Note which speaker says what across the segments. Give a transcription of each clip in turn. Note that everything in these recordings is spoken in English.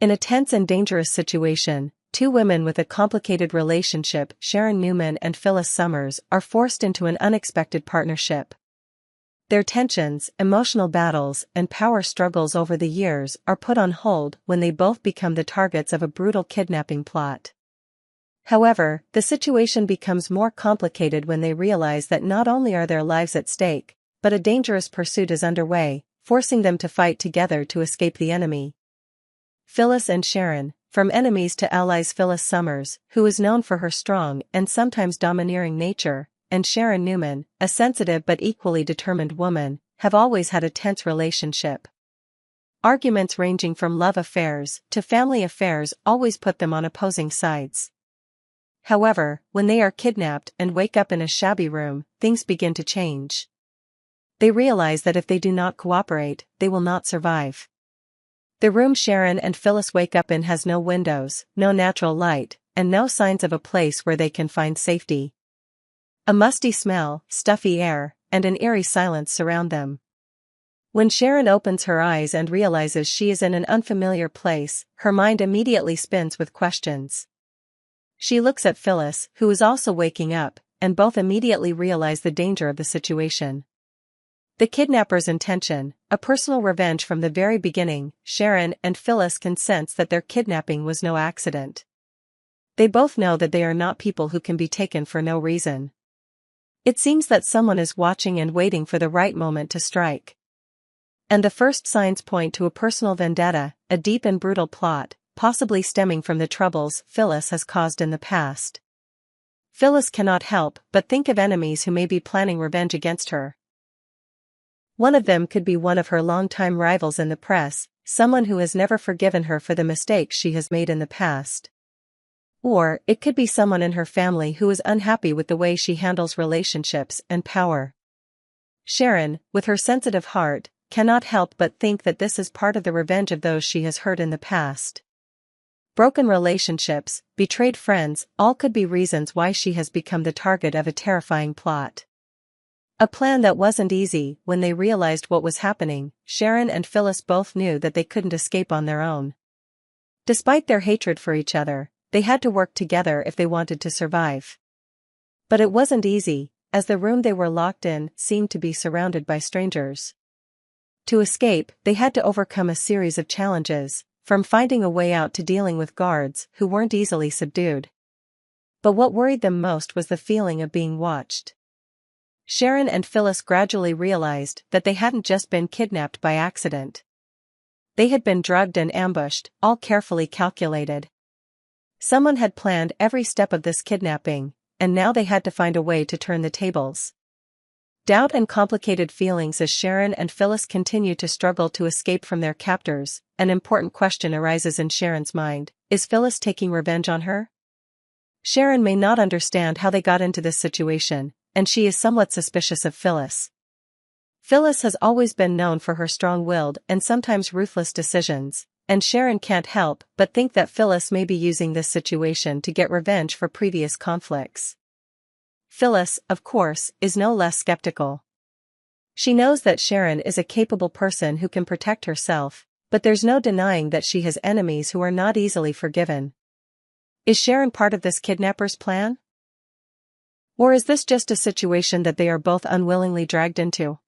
Speaker 1: In a tense and dangerous situation, two women with a complicated relationship, Sharon Newman and Phyllis Summers, are forced into an unexpected partnership. Their tensions, emotional battles, and power struggles over the years are put on hold when they both become the targets of a brutal kidnapping plot. However, the situation becomes more complicated when they realize that not only are their lives at stake, but a dangerous pursuit is underway, forcing them to fight together to escape the enemy. Phyllis and Sharon, from enemies to allies. Phyllis Summers, who is known for her strong and sometimes domineering nature, and Sharon Newman, a sensitive but equally determined woman, have always had a tense relationship. Arguments ranging from love affairs to family affairs always put them on opposing sides. However, when they are kidnapped and wake up in a shabby room, things begin to change. They realize that if they do not cooperate, they will not survive. The room Sharon and Phyllis wake up in has no windows, no natural light, and no signs of a place where they can find safety. A musty smell, stuffy air, and an eerie silence surround them. When Sharon opens her eyes and realizes she is in an unfamiliar place, her mind immediately spins with questions. She looks at Phyllis, who is also waking up, and both immediately realize the danger of the situation. The kidnapper's intention, a personal revenge from the very beginning. Sharon and Phyllis can sense that their kidnapping was no accident. They both know that they are not people who can be taken for no reason. It seems that someone is watching and waiting for the right moment to strike. And the first signs point to a personal vendetta, a deep and brutal plot, possibly stemming from the troubles Phyllis has caused in the past. Phyllis cannot help but think of enemies who may be planning revenge against her. One of them could be one of her longtime rivals in the press, someone who has never forgiven her for the mistakes she has made in the past. Or, it could be someone in her family who is unhappy with the way she handles relationships and power. Sharon, with her sensitive heart, cannot help but think that this is part of the revenge of those she has hurt in the past. Broken relationships, betrayed friends, all could be reasons why she has become the target of a terrifying plot. A plan that wasn't easy. When they realized what was happening, Sharon and Phyllis both knew that they couldn't escape on their own. Despite their hatred for each other, they had to work together if they wanted to survive. But it wasn't easy, as the room they were locked in seemed to be surrounded by strangers. To escape, they had to overcome a series of challenges, from finding a way out to dealing with guards who weren't easily subdued. But what worried them most was the feeling of being watched. Sharon and Phyllis gradually realized that they hadn't just been kidnapped by accident. They had been drugged and ambushed, all carefully calculated. Someone had planned every step of this kidnapping, and now they had to find a way to turn the tables. Doubt and complicated feelings as Sharon and Phyllis continue to struggle to escape from their captors. An important question arises in Sharon's mind: is Phyllis taking revenge on her? Sharon may not understand how they got into this situation, and she is somewhat suspicious of Phyllis. Phyllis has always been known for her strong-willed and sometimes ruthless decisions, and Sharon can't help but think that Phyllis may be using this situation to get revenge for previous conflicts. Phyllis, of course, is no less skeptical. She knows that Sharon is a capable person who can protect herself, but there's no denying that she has enemies who are not easily forgiven. Is Sharon part of this kidnapper's plan? Or is this just a situation that they are both unwillingly dragged into?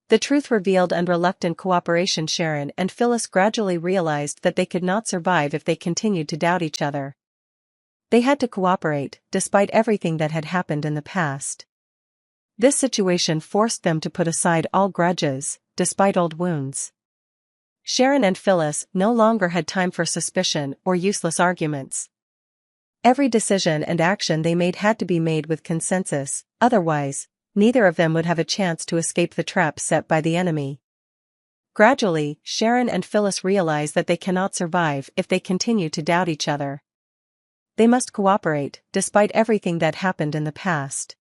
Speaker 1: The truth revealed and reluctant cooperation. Sharon and Phyllis gradually realized that they could not survive if they continued to doubt each other. They had to cooperate, despite everything that had happened in the past. This situation forced them to put aside all grudges, despite old wounds. Sharon and Phyllis no longer had time for suspicion or useless arguments. Every decision and action they made had to be made with consensus, otherwise, neither of them would have a chance to escape the trap set by the enemy. Gradually, Sharon and Phyllis realize that they cannot survive if they continue to doubt each other. They must cooperate, despite everything that happened in the past.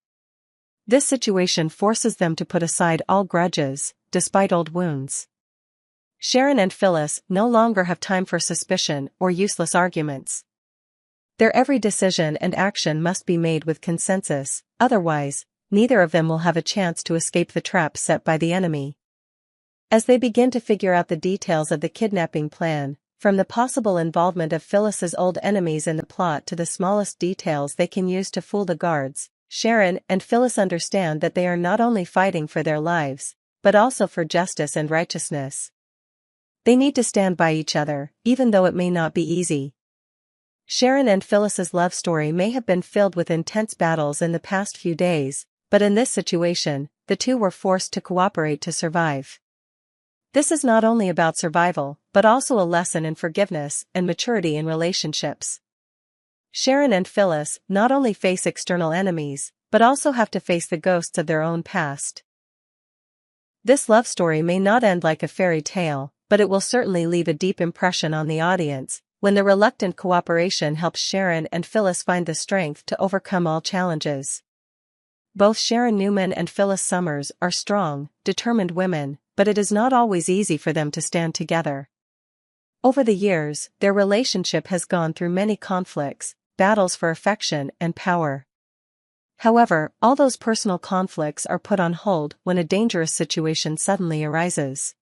Speaker 1: This situation forces them to put aside all grudges, despite old wounds. Sharon and Phyllis no longer have time for suspicion or useless arguments. Their every decision and action must be made with consensus, otherwise, neither of them will have a chance to escape the trap set by the enemy. As they begin to figure out the details of the kidnapping plan, From the possible involvement of Phyllis's old enemies in the plot to the smallest details they can use to fool the guards, Sharon and Phyllis understand that they are not only fighting for their lives, but also for justice and righteousness. They need to stand by each other, even though it may not be easy. Sharon and Phyllis's love story may have been filled with intense battles in the past few days, but in this situation, the two were forced to cooperate to survive. This is not only about survival, but also a lesson in forgiveness and maturity in relationships. Sharon and Phyllis not only face external enemies, but also have to face the ghosts of their own past. This love story may not end like a fairy tale, but it will certainly leave a deep impression on the audience, when the reluctant cooperation helps Sharon and Phyllis find the strength to overcome all challenges. Both Sharon Newman and Phyllis Summers are strong, determined women, but it is not always easy for them to stand together. Over the years, their relationship has gone through many conflicts, battles for affection and power. However, all those personal conflicts are put on hold when a dangerous situation suddenly arises.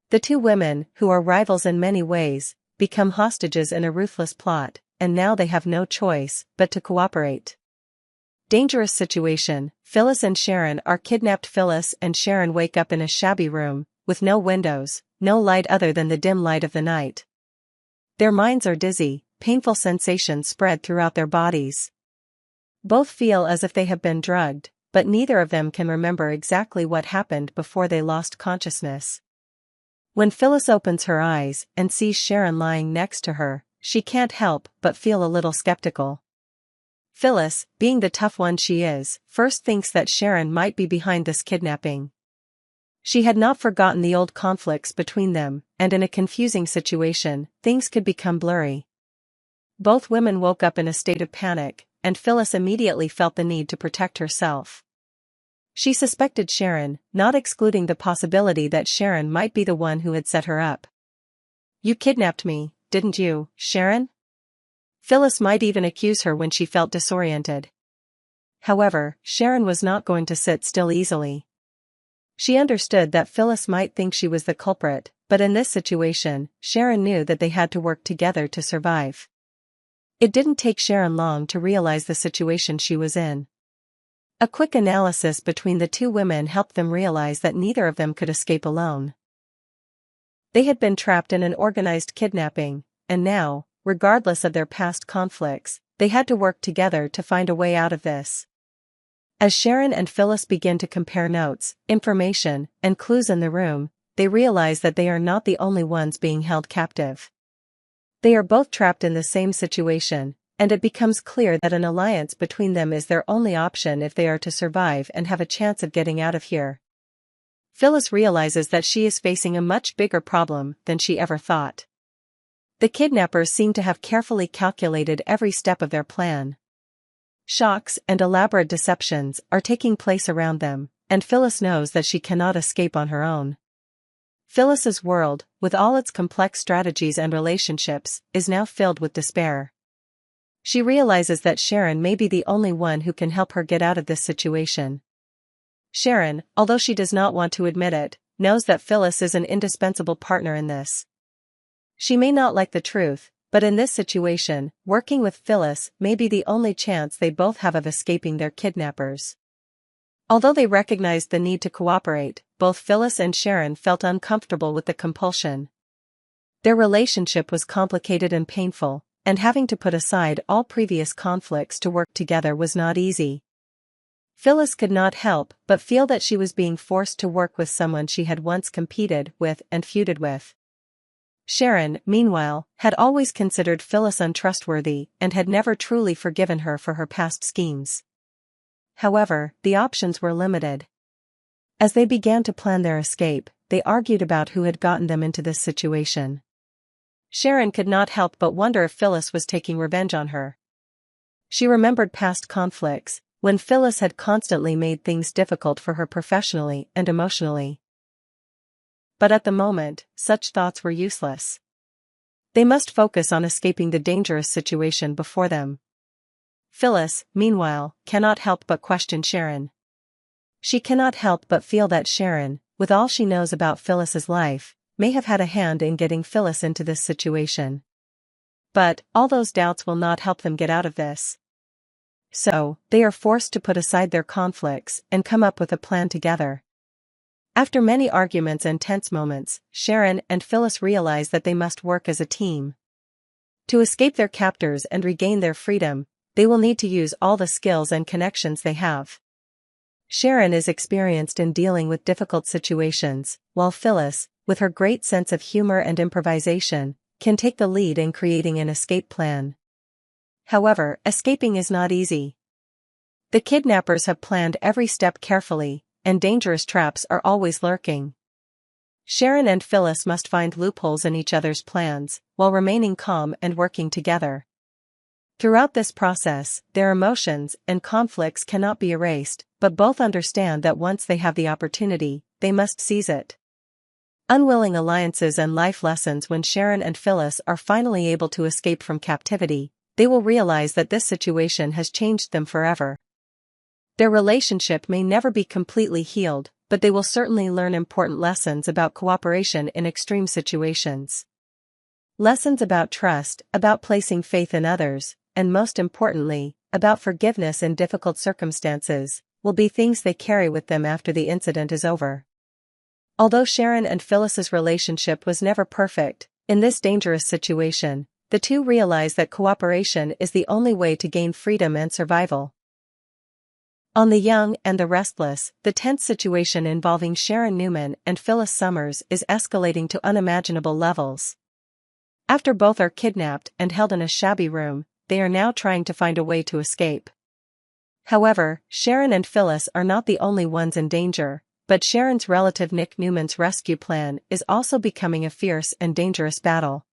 Speaker 1: The two women, who are rivals in many ways, become hostages in a ruthless plot, and now they have no choice but to cooperate. Dangerous situation. Phyllis and Sharon are kidnapped. Phyllis and Sharon wake up in a shabby room, with no windows, no light other than the dim light of the night. Their minds are dizzy, painful sensations spread throughout their bodies. Both feel as if they have been drugged, but neither of them can remember exactly what happened before they lost consciousness. When Phyllis opens her eyes and sees Sharon lying next to her, she can't help but feel a little skeptical. Phyllis, being the tough one she is, first thinks that Sharon might be behind this kidnapping. She had not forgotten the old conflicts between them, and in a confusing situation, things could become blurry. Both women woke up in a state of panic, and Phyllis immediately felt the need to protect herself. She suspected Sharon, not excluding the possibility that Sharon might be the one who had set her up. "You kidnapped me, didn't you, Sharon?" Phyllis might even accuse her when she felt disoriented. However, Sharon was not going to sit still easily. She understood that Phyllis might think she was the culprit, but in this situation, Sharon knew that they had to work together to survive. It didn't take Sharon long to realize the situation she was in. A quick analysis between the two women helped them realize that neither of them could escape alone. They had been trapped in an organized kidnapping, and now, regardless of their past conflicts, they had to work together to find a way out of this. As Sharon and Phyllis begin to compare notes, information, and clues in the room, they realize that they are not the only ones being held captive. They are both trapped in the same situation, and it becomes clear that an alliance between them is their only option if they are to survive and have a chance of getting out of here. Phyllis realizes that she is facing a much bigger problem than she ever thought. The kidnappers seem to have carefully calculated every step of their plan. Shocks and elaborate deceptions are taking place around them, and Phyllis knows that she cannot escape on her own. Phyllis's world, with all its complex strategies and relationships, is now filled with despair. She realizes that Sharon may be the only one who can help her get out of this situation. Sharon, although she does not want to admit it, knows that Phyllis is an indispensable partner in this. She may not like the truth, but in this situation, working with Phyllis may be the only chance they both have of escaping their kidnappers. Although they recognized the need to cooperate, both Phyllis and Sharon felt uncomfortable with the compulsion. Their relationship was complicated and painful, and having to put aside all previous conflicts to work together was not easy. Phyllis could not help but feel that she was being forced to work with someone she had once competed with and feuded with. Sharon, meanwhile, had always considered Phyllis untrustworthy and had never truly forgiven her for her past schemes. However, the options were limited. As they began to plan their escape, they argued about who had gotten them into this situation. Sharon could not help but wonder if Phyllis was taking revenge on her. She remembered past conflicts, when Phyllis had constantly made things difficult for her professionally and emotionally. But at the moment, such thoughts were useless. They must focus on escaping the dangerous situation before them. Phyllis, meanwhile, cannot help but question Sharon. She cannot help but feel that Sharon, with all she knows about Phyllis's life, may have had a hand in getting Phyllis into this situation. But all those doubts will not help them get out of this. So, they are forced to put aside their conflicts and come up with a plan together. After many arguments and tense moments, Sharon and Phyllis realize that they must work as a team. To escape their captors and regain their freedom, they will need to use all the skills and connections they have. Sharon is experienced in dealing with difficult situations, while Phyllis, with her great sense of humor and improvisation, can take the lead in creating an escape plan. However, escaping is not easy. The kidnappers have planned every step carefully, and dangerous traps are always lurking. Sharon and Phyllis must find loopholes in each other's plans, while remaining calm and working together. Throughout this process, their emotions and conflicts cannot be erased, but both understand that once they have the opportunity, they must seize it. Unwilling alliances and life lessons. When Sharon and Phyllis are finally able to escape from captivity, they will realize that this situation has changed them forever. Their relationship may never be completely healed, but they will certainly learn important lessons about cooperation in extreme situations. Lessons about trust, about placing faith in others, and most importantly, about forgiveness in difficult circumstances, will be things they carry with them after the incident is over. Although Sharon and Phyllis's relationship was never perfect, in this dangerous situation, the two realize that cooperation is the only way to gain freedom and survival. On The Young and the Restless, the tense situation involving Sharon Newman and Phyllis Summers is escalating to unimaginable levels. After both are kidnapped and held in a shabby room, they are now trying to find a way to escape. However, Sharon and Phyllis are not the only ones in danger, but Sharon's relative Nick Newman's rescue plan is also becoming a fierce and dangerous battle.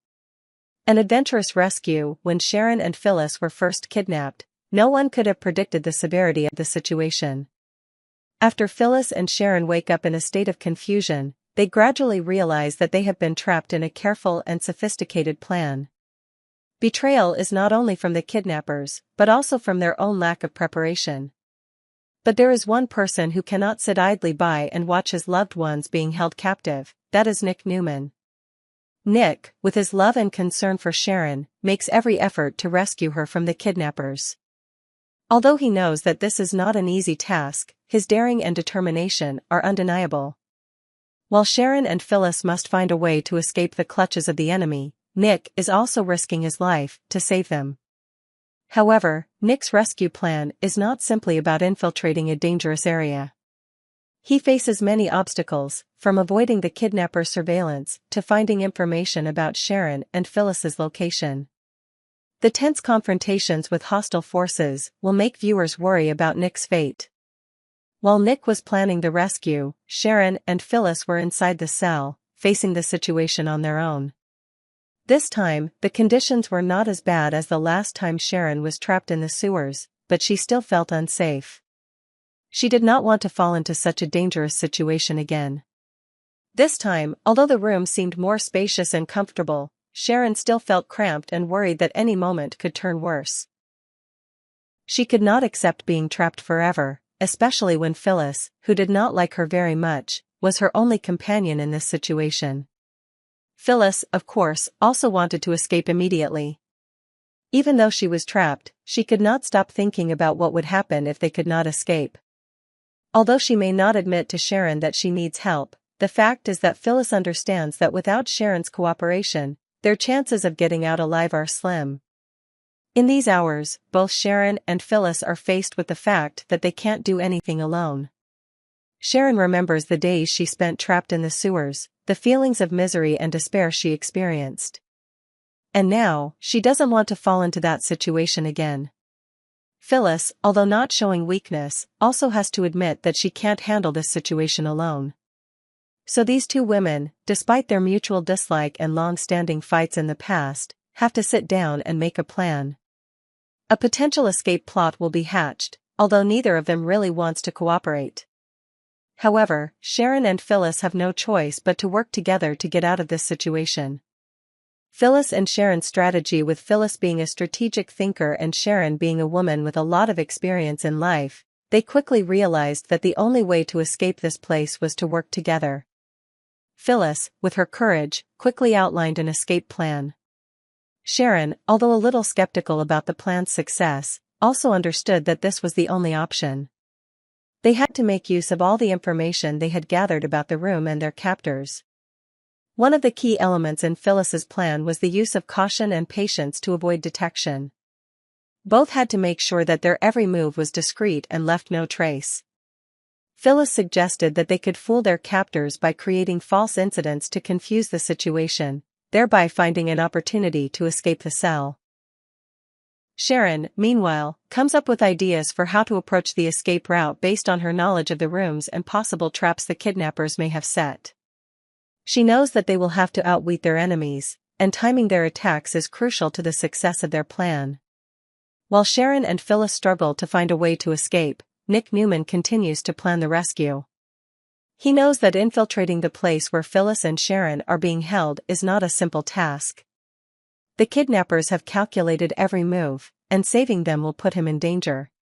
Speaker 1: An adventurous rescue. When Sharon and Phyllis were first kidnapped, no one could have predicted the severity of the situation. After Phyllis and Sharon wake up in a state of confusion, they gradually realize that they have been trapped in a careful and sophisticated plan. Betrayal is not only from the kidnappers, but also from their own lack of preparation. But there is one person who cannot sit idly by and watch his loved ones being held captive, that is Nick Newman. Nick, with his love and concern for Sharon, makes every effort to rescue her from the kidnappers. Although he knows that this is not an easy task, his daring and determination are undeniable. While Sharon and Phyllis must find a way to escape the clutches of the enemy, Nick is also risking his life to save them. However, Nick's rescue plan is not simply about infiltrating a dangerous area. He faces many obstacles, from avoiding the kidnapper's surveillance to finding information about Sharon and Phyllis's location. The tense confrontations with hostile forces will make viewers worry about Nick's fate. While Nick was planning the rescue, Sharon and Phyllis were inside the cell, facing the situation on their own. This time, the conditions were not as bad as the last time Sharon was trapped in the sewers, but she still felt unsafe. She did not want to fall into such a dangerous situation again. This time, although the room seemed more spacious and comfortable, Sharon still felt cramped and worried that any moment could turn worse. She could not accept being trapped forever, especially when Phyllis, who did not like her very much, was her only companion in this situation. Phyllis, of course, also wanted to escape immediately. Even though she was trapped, she could not stop thinking about what would happen if they could not escape. Although she may not admit to Sharon that she needs help, the fact is that Phyllis understands that without Sharon's cooperation, their chances of getting out alive are slim. In these hours, both Sharon and Phyllis are faced with the fact that they can't do anything alone. Sharon remembers the days she spent trapped in the sewers, the feelings of misery and despair she experienced. And now, she doesn't want to fall into that situation again. Phyllis, although not showing weakness, also has to admit that she can't handle this situation alone. So these two women, despite their mutual dislike and long-standing fights in the past, have to sit down and make a plan. A potential escape plot will be hatched, although neither of them really wants to cooperate. However, Sharon and Phyllis have no choice but to work together to get out of this situation. Phyllis and Sharon's strategy, with Phyllis being a strategic thinker and Sharon being a woman with a lot of experience in life, they quickly realized that the only way to escape this place was to work together. Phyllis, with her courage, quickly outlined an escape plan. Sharon, although a little skeptical about the plan's success, also understood that this was the only option. They had to make use of all the information they had gathered about the room and their captors. One of the key elements in Phyllis's plan was the use of caution and patience to avoid detection. Both had to make sure that their every move was discreet and left no trace. Phyllis suggested that they could fool their captors by creating false incidents to confuse the situation, thereby finding an opportunity to escape the cell. Sharon, meanwhile, comes up with ideas for how to approach the escape route based on her knowledge of the rooms and possible traps the kidnappers may have set. She knows that they will have to outwit their enemies, and timing their attacks is crucial to the success of their plan. While Sharon and Phyllis struggle to find a way to escape, Nick Newman continues to plan the rescue. He knows that infiltrating the place where Phyllis and Sharon are being held is not a simple task. The kidnappers have calculated every move, and saving them will put him in danger.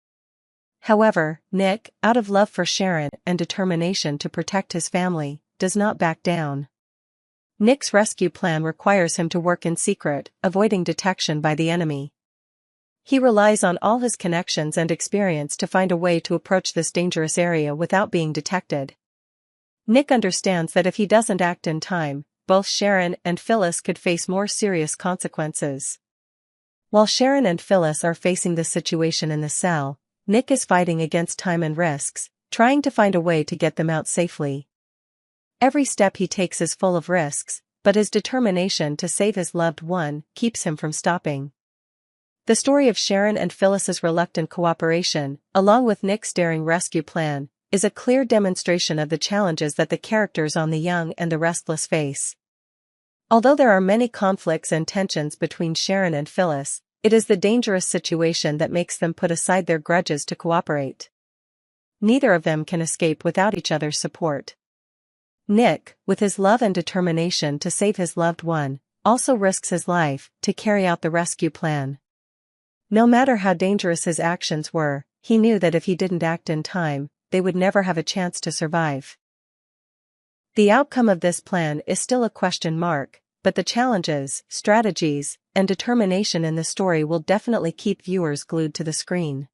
Speaker 1: However, Nick, out of love for Sharon and determination to protect his family, does not back down. Nick's rescue plan requires him to work in secret, avoiding detection by the enemy. He relies on all his connections and experience to find a way to approach this dangerous area without being detected. Nick understands that if he doesn't act in time, both Sharon and Phyllis could face more serious consequences. While Sharon and Phyllis are facing the situation in the cell, Nick is fighting against time and risks, trying to find a way to get them out safely. Every step he takes is full of risks, but his determination to save his loved one keeps him from stopping. The story of Sharon and Phyllis's reluctant cooperation, along with Nick's daring rescue plan, is a clear demonstration of the challenges that the characters on The Young and the Restless face. Although there are many conflicts and tensions between Sharon and Phyllis, it is the dangerous situation that makes them put aside their grudges to cooperate. Neither of them can escape without each other's support. Nick, with his love and determination to save his loved one, also risks his life to carry out the rescue plan. No matter how dangerous his actions were, he knew that if he didn't act in time, they would never have a chance to survive. The outcome of this plan is still a question mark, but the challenges, strategies, and determination in the story will definitely keep viewers glued to the screen.